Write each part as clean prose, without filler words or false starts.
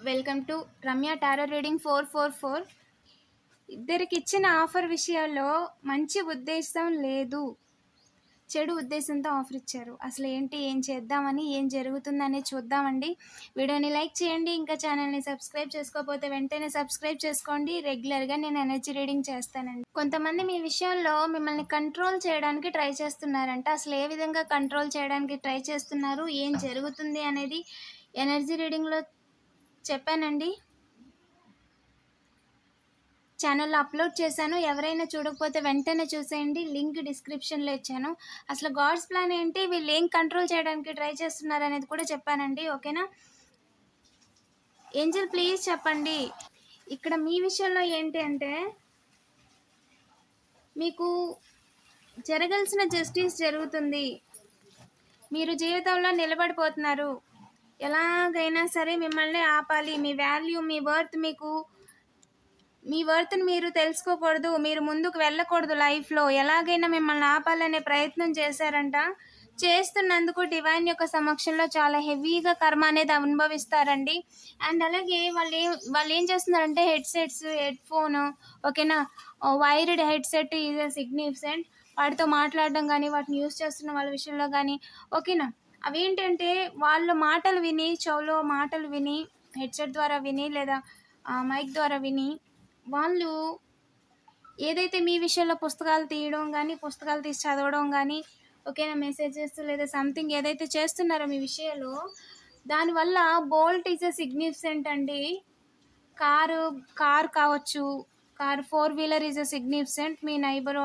Welcome to Ramya tarot reading 444. ఇద్దరికి ఇచ్చిన offer విషయాల్లో మంచి ఉద్దేశం లేదు, చెడు ఉద్దేశంతో ఆఫర్ ఇచ్చారు. అసలు ఏంటి, ఏం చేద్దామని, ఏం జరుగుతుందని చూద్దామండి. వీడియోని లైక్ చేయండి, ఇంకా ఛానల్ని సబ్స్క్రైబ్ చేసుకోకపోతే వెంటనే సబ్స్క్రైబ్ చేసుకోండి. రెగ్యులర్గా నేను ఎనర్జీ రీడింగ్ చేస్తానండి. కొంతమంది మీ విషయంలో మిమ్మల్ని కంట్రోల్ చేయడానికి ట్రై చేస్తున్నారంట. అసలు ఏ విధంగా కంట్రోల్ చేయడానికి ట్రై చేస్తున్నారు, ఏం జరుగుతుంది అనేది ఎనర్జీ రీడింగ్లో చెప్పానండి. ఛానల్లో అప్లోడ్ చేశాను. ఎవరైనా చూడకపోతే వెంటనే చూసేయండి, లింక్ డిస్క్రిప్షన్లో ఇచ్చాను. అసలు గాడ్స్ ప్లాన్ ఏంటి, వీళ్ళు ఏం కంట్రోల్ చేయడానికి ట్రై చేస్తున్నారు అనేది కూడా చెప్పానండి. ఓకేనా ఏంజల్, ప్లీజ్ చెప్పండి. ఇక్కడ మీ విషయంలో ఏంటి అంటే, మీకు జరగాల్సిన జస్టిస్ జరుగుతుంది. మీరు జీవితంలో నిలబడిపోతున్నారు. ఎలాగైనా సరే మిమ్మల్ని ఆపాలి. మీ వాల్యూ, మీ వర్త్ని మీరు తెలుసుకోకూడదు, మీరు ముందుకు వెళ్ళకూడదు. లైఫ్లో ఎలాగైనా మిమ్మల్ని ఆపాలనే ప్రయత్నం చేశారంట. చేస్తున్నందుకు డివైన్ యొక్క సమక్షంలో చాలా హెవీగా కర్మ అనేది అనుభవిస్తారండి. అండ్ అలాగే వాళ్ళు ఏం చేస్తున్నారంటే, హెడ్ ఫోన్, ఓకేనా, wired headset is a significant. వాటితో మాట్లాడడం కానీ, వాటిని యూస్ చేస్తున్న వాళ్ళ విషయంలో కానీ, ఓకేనా, అవేంటంటే వాళ్ళ మాటలు విని, చెవులో మాటలు విని, హెడ్సెట్ ద్వారా విని, లేదా మైక్ ద్వారా విని, వాళ్ళు ఏదైతే మీ విషయంలో పుస్తకాలు తీయడం కానీ, పుస్తకాలు తీసి చదవడం కానీ, ఓకేనా, మెసేజెస్ లేదా సంథింగ్ ఏదైతే చేస్తున్నారో మీ విషయంలో, దానివల్ల బోల్ట్ ఈజ్ అ సిగ్నిఫికెంట్ అండి. కార్ కావచ్చు, car four wheeler is a significant. మీ నైబర్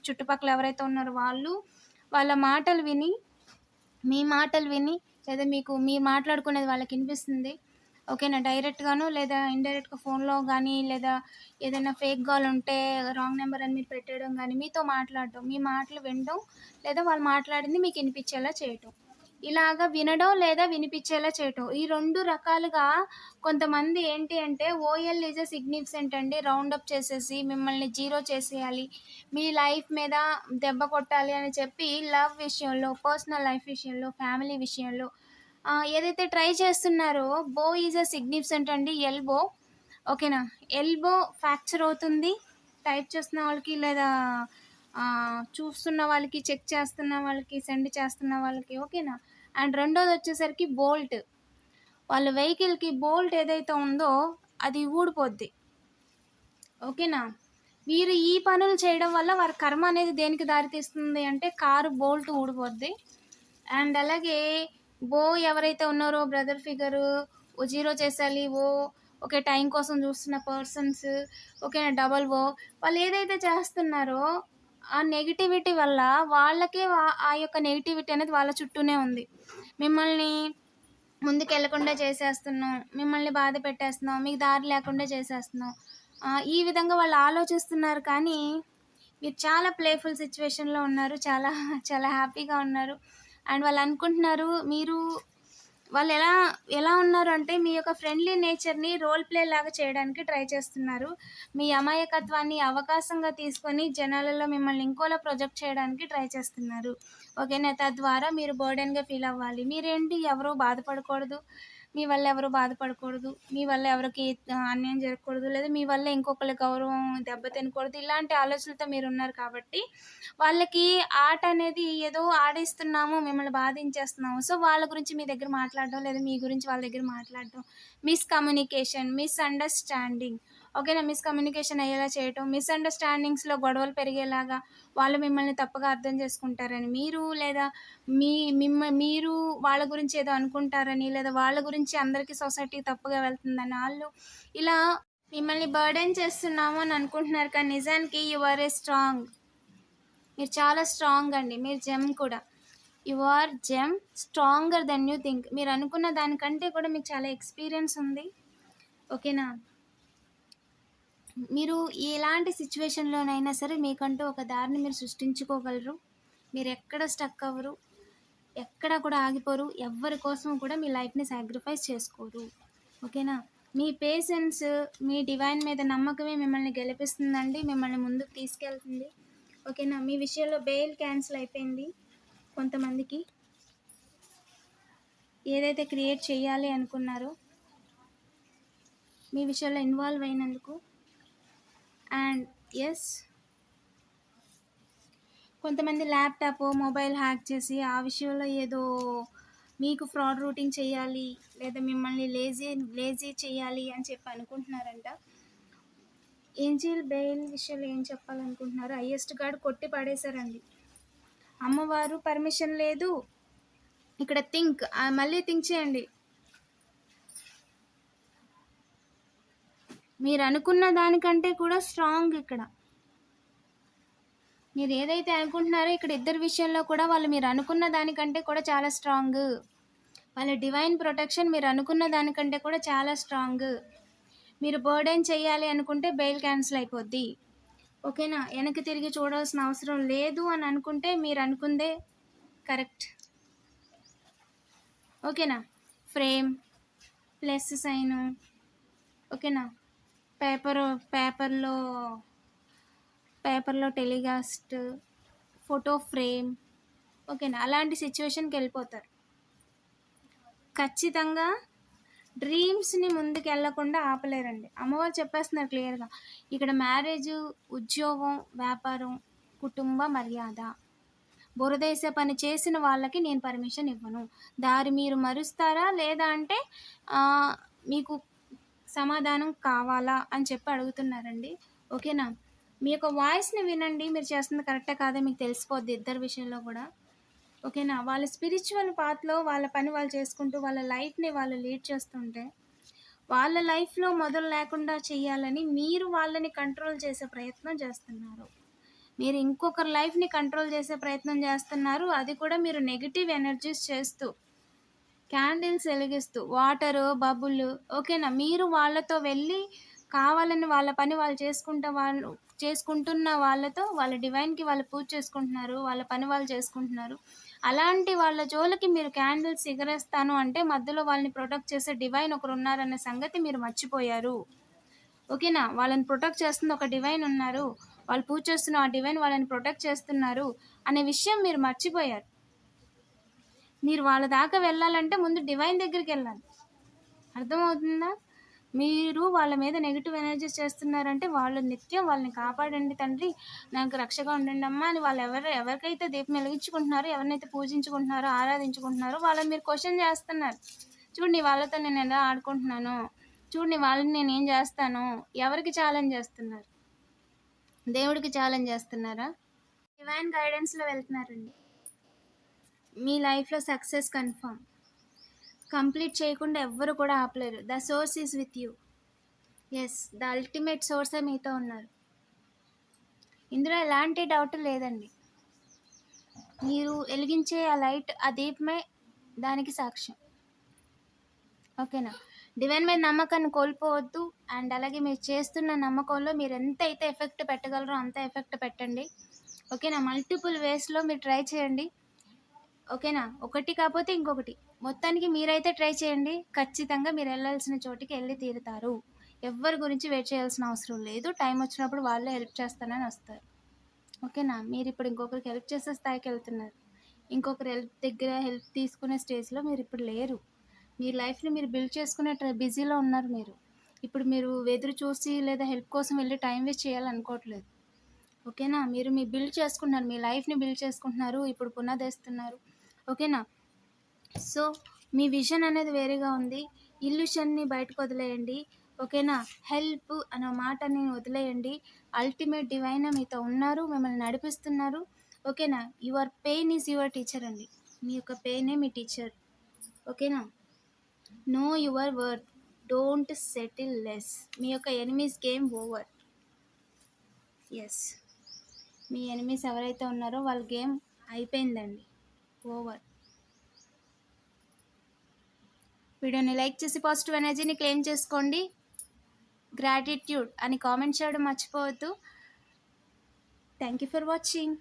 చుట్టుపక్కల ఎవరైతే ఉన్నారో వాళ్ళ మాటలు విని, మీ మాటలు విని, లేదా మీరు మాట్లాడుకునేది వాళ్ళకి వినిపిస్తుంది. ఓకేనా, డైరెక్ట్గాను లేదా ఇండైరెక్ట్గా ఫోన్లో కానీ, లేదా ఏదైనా ఫేక్ కాల్ ఉంటే రాంగ్ నెంబర్ అని మీరు పెట్టడం కానీ, మీతో మాట్లాడడం, మీ మాటలు వినడం, లేదా వాళ్ళు మాట్లాడింది మీకు వినిపించేలా చేయటం, ఇలాగా వినడం లేదా వినిపించేలా చేయటం. ఈ 2 రకాలుగా కొంతమంది ఏంటి అంటే, ఓఎల్ ఈజ్ అ సిగ్నిఫికెంట్ అండి. రౌండప్ చేసేసి మిమ్మల్ని జీరో చేసేయాలి, మీ లైఫ్ మీద దెబ్బ కొట్టాలి అని చెప్పి లవ్ విషయంలో, పర్సనల్ లైఫ్ విషయంలో, ఫ్యామిలీ విషయంలో ఏదైతే ట్రై చేస్తున్నారో, బో ఈజ్ అ సిగ్నిఫికెంట్ అండి. ఎల్బో, ఓకేనా, ఎల్బో ఫ్రాక్చర్ అవుతుంది టైప్ చేస్తున్న వాళ్ళకి, లేదా చూస్తున్న వాళ్ళకి, చెక్ చేస్తున్న వాళ్ళకి, సెండ్ చేస్తున్న వాళ్ళకి, ఓకేనా. అండ్ రెండోది వచ్చేసరికి బోల్ట్. వాళ్ళ వెహికల్కి బోల్ట్ ఏదైతే ఉందో అది ఊడిపోద్ది, ఓకేనా. వీరు ఈ పనులు చేయడం వల్ల వారి కర్మ అనేది దేనికి దారితీస్తుంది అంటే, కారు బోల్ట్ ఊడిపోద్ది. అండ్ అలాగే ఎవరైతే ఉన్నారో బ్రదర్ ఫిగరు జీరో చేసేయాలి, ఓకే, టైం కోసం చూస్తున్న పర్సన్స్, ఓకేనా, వాళ్ళు ఏదైతే చేస్తున్నారో ఆ నెగిటివిటీ వల్ల వాళ్ళకే ఆ యొక్క నెగిటివిటీ అనేది వాళ్ళ చుట్టూనే ఉంది. మిమ్మల్ని ముందుకు వెళ్లకుండా చేసేస్తున్నాం, మిమ్మల్ని బాధ పెట్టేస్తున్నాం, మీకు దారి లేకుండా చేసేస్తున్నాం, ఈ విధంగా వాళ్ళు ఆలోచిస్తున్నారు. కానీ మీరు చాలా ప్లేఫుల్ సిచ్యువేషన్లో ఉన్నారు, చాలా చాలా హ్యాపీగా ఉన్నారు. అండ్ వాళ్ళు అనుకుంటున్నారు, వాళ్ళు ఎలా ఉన్నారు అంటే, మీ యొక్క ఫ్రెండ్లీ నేచర్ని రోల్ ప్లే లాగా చేయడానికి ట్రై చేస్తున్నారు. మీ అమాయకత్వాన్ని అవకాశంగా తీసుకొని జనాలలో మిమ్మల్ని ఇంకోలా ప్రొజెక్ట్ చేయడానికి ట్రై చేస్తున్నారు. ఓకేనా, తద్వారా మీరు బర్డెన్గా ఫీల్ అవ్వాలి. మీరేంటి, ఎవరు బాధపడకూడదు, మీ వల్ల ఎవరు బాధపడకూడదు, మీ వల్ల ఎవరికి అన్యాయం జరగకూడదు, లేదా మీ వల్ల ఇంకొకరి గౌరవం దెబ్బతినకూడదు, ఇలాంటి ఆలోచనలతో మీరు ఉన్నారు. కాబట్టి వాళ్ళకి ఆట అనేది ఏదో ఆడిస్తున్నాము, మిమ్మల్ని బాధించేస్తున్నాము. సో వాళ్ళ గురించి మీ దగ్గర మాట్లాడడం, లేదా మీ గురించి వాళ్ళ దగ్గర మాట్లాడడం, మిస్కమ్యూనికేషన్, మిస్అండర్స్టాండింగ్, ఓకేనా, మిస్కమ్యూనికేషన్ అయ్యేలా చేయటం, మిస్అండర్స్టాండింగ్స్లో గొడవలు పెరిగేలాగా, వాళ్ళు మిమ్మల్ని తప్పుగా అర్థం చేసుకుంటారని లేదా మీరు వాళ్ళ గురించి ఏదో అనుకుంటారని, లేదా వాళ్ళ గురించి అందరికీ సొసైటీ తప్పుగా వెళ్తుందని వాళ్ళు ఇలా మిమ్మల్ని బర్డెన్ చేస్తున్నాము అని అనుకుంటున్నారు. కానీ నిజానికి యు ఆర్ ఏ స్ట్రాంగ్. మీరు చాలా స్ట్రాంగ్ అండి. మీరు జెమ్ కూడా. You are gem, stronger than you think. మీరు అనుకున్న దానికంటే కూడా మీకు చాలా ఎక్స్పీరియన్స్ ఉంది, ఓకేనా. మీరు ఎలాంటి సిచ్యువేషన్లోనైనా సరే మీకంటూ ఒక దారిని మీరు సృష్టించుకోగలరు. మీరు ఎక్కడ స్టక్ అవ్వరు, ఎక్కడ కూడా ఆగిపోరు, ఎవరి కోసం కూడా మీ లైఫ్ని సాక్రిఫైస్ చేసుకోరు, ఓకేనా. మీ పేషెన్స్, మీ డివైన్ మీద నమ్మకమే మిమ్మల్ని గెలిపిస్తుందండి, మిమ్మల్ని ముందుకు తీసుకెళ్తుంది, ఓకేనా. మీ విషయంలో బెయిల్ క్యాన్సిల్ అయిపోయింది. కొంతమందికి ఏదైతే క్రియేట్ చేయాలి అనుకున్నారో మీ విషయంలో ఇన్వాల్వ్ అయినందుకు. అండ్ ఎస్, కొంతమంది ల్యాప్టాప్ మొబైల్ హ్యాక్ చేసి ఆ విషయంలో ఏదో మీకు ఫ్రాడ్ రూటింగ్ చేయాలి, లేదా మిమ్మల్ని లేజీ చేయాలి అని చెప్పి అనుకుంటున్నారంట. ఏంజిల్ బెయిల్ విషయంలో ఏం చెప్పాలనుకుంటున్నారు? హైయెస్ట్ గార్డ్ కొట్టి పడేశారండి. అమ్మవారు పర్మిషన్ లేదు. ఇక్కడ మళ్ళీ థింక్ చేయండి. మీరు అనుకున్న దానికంటే కూడా స్ట్రాంగ్. ఇక్కడ మీరు ఏదైతే అనుకుంటున్నారో ఇక్కడ ఇద్దరి విషయంలో కూడా వాళ్ళు మీరు అనుకున్న దానికంటే కూడా చాలా స్ట్రాంగ్. వాళ్ళ డివైన్ ప్రొటెక్షన్ మీరు అనుకున్న దానికంటే కూడా చాలా స్ట్రాంగ్. మీరు బర్డెన్ చేయాలి అనుకుంటే బెయిల్ క్యాన్సిల్ అయిపోద్ది. ఓకేనా? వెనక్కి తిరిగి చూడాల్సిన అవసరం లేదు అని అనుకుంటే మీరు అనుకుందే కరెక్ట్. ఓకేనా? Frame plus sign. ఓకేనా? పేపర్లో టెలికాస్ట్, ఫోటో ఫ్రేమ్. ఓకేనా? అలాంటి సిచ్యువేషన్కి వెళ్ళిపోతారు. ఖచ్చితంగా డ్రీమ్స్ని ముందుకు వెళ్ళకుండా ఆపలేరండి. అమ్మవారు చెప్పేస్తున్నారు క్లియర్గా. ఇక్కడ మ్యారేజ్, ఉద్యోగం, వ్యాపారం, కుటుంబ మర్యాద, బురదేశ పని చేసిన వాళ్ళకి నేను పర్మిషన్ ఇవ్వను. దారి మీరు మరుస్తారా లేదా అంటే మీకు సమాధానం కావాలా అని చెప్పి అడుగుతున్నారండి. ఓకేనా? మీ యొక్క వాయిస్ని వినండి. మీరు చేస్తుంది కరెక్టే కాదో మీకు తెలిసిపోద్ది ఇద్దరి విషయంలో కూడా. ఓకేనా? వాళ్ళ స్పిరిచువల్ పాత్లో వాళ్ళ పని వాళ్ళు చేసుకుంటూ వాళ్ళ లైఫ్ని వాళ్ళు లీడ్ చేస్తుంటే వాళ్ళ లైఫ్లో మొదలు లేకుండా చేయాలని మీరు వాళ్ళని కంట్రోల్ చేసే ప్రయత్నం చేస్తున్నారు. మీరు ఇంకొకరి లైఫ్ని కంట్రోల్ చేసే ప్రయత్నం చేస్తున్నారు. అది కూడా మీరు నెగిటివ్ ఎనర్జీస్ చేస్తూ, క్యాండిల్స్ వెలిగిస్తూ, వాటరు, బబుల్. ఓకేనా? మీరు వాళ్ళతో వెళ్ళి కావాలని వాళ్ళ పని వాళ్ళు చేసుకుంటున్న వాళ్ళతో వాళ్ళ డివైన్కి వాళ్ళు పూజ చేసుకుంటున్నారు, వాళ్ళ పని వాళ్ళు చేసుకుంటున్నారు. అలాంటి వాళ్ళ జోలికి మీరు క్యాండిల్స్ ఎగరేస్తాను అంటే మధ్యలో వాళ్ళని ప్రొటెక్ట్ చేసే డివైన్ ఒకరు ఉన్నారన్న సంగతి మీరు మర్చిపోయారు. ఓకేనా? వాళ్ళని ప్రొటెక్ట్ చేస్తుంది ఒక డివైన్ ఉన్నారు. వాళ్ళు పూజ చేస్తున్న ఆ డివైన్ వాళ్ళని ప్రొటెక్ట్ చేస్తున్నారు అనే విషయం మీరు మర్చిపోయారు. మీరు వాళ్ళ దాకా వెళ్ళాలంటే ముందు డివైన్ దగ్గరికి వెళ్ళాలి. అర్థమవుతుందా? మీరు వాళ్ళ మీద నెగిటివ్ ఎనర్జీస్ చేస్తున్నారంటే వాళ్ళు నిత్యం వాళ్ళని కాపాడండి తండ్రి, నాకు రక్షగా ఉండండి అమ్మా అని వాళ్ళు ఎవరికైతే దీపం వెలిగించుకుంటున్నారో, ఎవరినైతే పూజించుకుంటున్నారో, ఆరాధించుకుంటున్నారో వాళ్ళని మీరు క్వశ్చన్ చేస్తున్నారు. చూడండి వాళ్ళతో నేను ఎలా ఆడుకుంటున్నాను, చూడండి వాళ్ళని నేను ఏం చేస్తాను. ఎవరికి ఛాలెంజ్ చేస్తున్నారు? దేవుడికి ఛాలెంజ్ చేస్తున్నారా? డివైన్ గైడెన్స్లో వెళ్తున్నారండి. మీ లైఫ్లో సక్సెస్ కన్ఫర్మ్. కంప్లీట్ చేయకుండా ఎవ్వరు కూడా ఆపలేరు. The source is with you. Yes, the ultimate సోర్సే మీతో ఉన్నారు. ఇందులో ఎలాంటి డౌట్ లేదండి. మీరు వెలిగించే ఆ లైట్, ఆ దీపమే దానికి సాక్ష్యం. ఓకేనా? డివైన్ మీద నమ్మకాన్ని కోల్పోవద్దు. అండ్ అలాగే మీరు చేస్తున్న నమ్మకంలో మీరు ఎంత అయితే ఎఫెక్ట్ పెట్టగలరో అంత ఎఫెక్ట్ పెట్టండి. ఓకేనా? మల్టిపుల్ వేస్లో మీరు ట్రై చేయండి. ఓకేనా? ఒకటి కాకపోతే ఇంకొకటి, మొత్తానికి మీరైతే ట్రై చేయండి. ఖచ్చితంగా మీరు వెళ్ళాల్సిన చోటికి వెళ్ళి తీరుతారు. ఎవరి గురించి వెయిట్ చేయాల్సిన అవసరం లేదు. టైం వచ్చినప్పుడు వాళ్ళే హెల్ప్ చేస్తానని వస్తారు. ఓకేనా? మీరు ఇప్పుడు ఇంకొకరికి హెల్ప్ చేసే స్థాయికి వెళ్తున్నారు. ఇంకొకరి హెల్ప్ తీసుకునే స్టేజ్లో మీరు ఇప్పుడు లేరు. మీ లైఫ్ని మీరు బిల్డ్ చేసుకునే బిజీలో ఉన్నారు. మీరు ఎదురు చూసి లేదా హెల్ప్ కోసం వెళ్ళి టైం వేస్ట్ చేయాలనుకోవట్లేదు. ఓకేనా? మీరు బిల్డ్ చేసుకుంటున్నారు, మీ లైఫ్ని బిల్డ్ చేసుకుంటున్నారు, ఇప్పుడు పునాదేస్తున్నారు. ఓకేనా? సో మీ విజన్ అనేది వేరేగా ఉంది. ఇల్యూషన్ని బయటకు వదిలేయండి. ఓకేనా? హెల్ప్ అనే మాటని వదిలేయండి. అల్టిమేట్ డివైన్ మీతో ఉన్నారు, మిమ్మల్ని నడిపిస్తున్నారు. ఓకేనా? Your pain is your teacher అండి. మీ యొక్క పెయినే మీ టీచర్. ఓకేనా? Know your worth, don't settle less. మీ యొక్క ఎనిమీస్ గేమ్ ఓవర్. ఎస్, మీ ఎనిమీస్ ఎవరైతే ఉన్నారో వాళ్ళ గేమ్ అయిపోయిందండి, ఓవర్. వీడియోని లైక్ చేసి పాజిటివ్ ఎనర్జీని క్లెయిమ్ చేసుకోండి. గ్రాటిట్యూడ్ అని కామెంట్ చేయడం మర్చిపోవద్దు. Thank you for watching.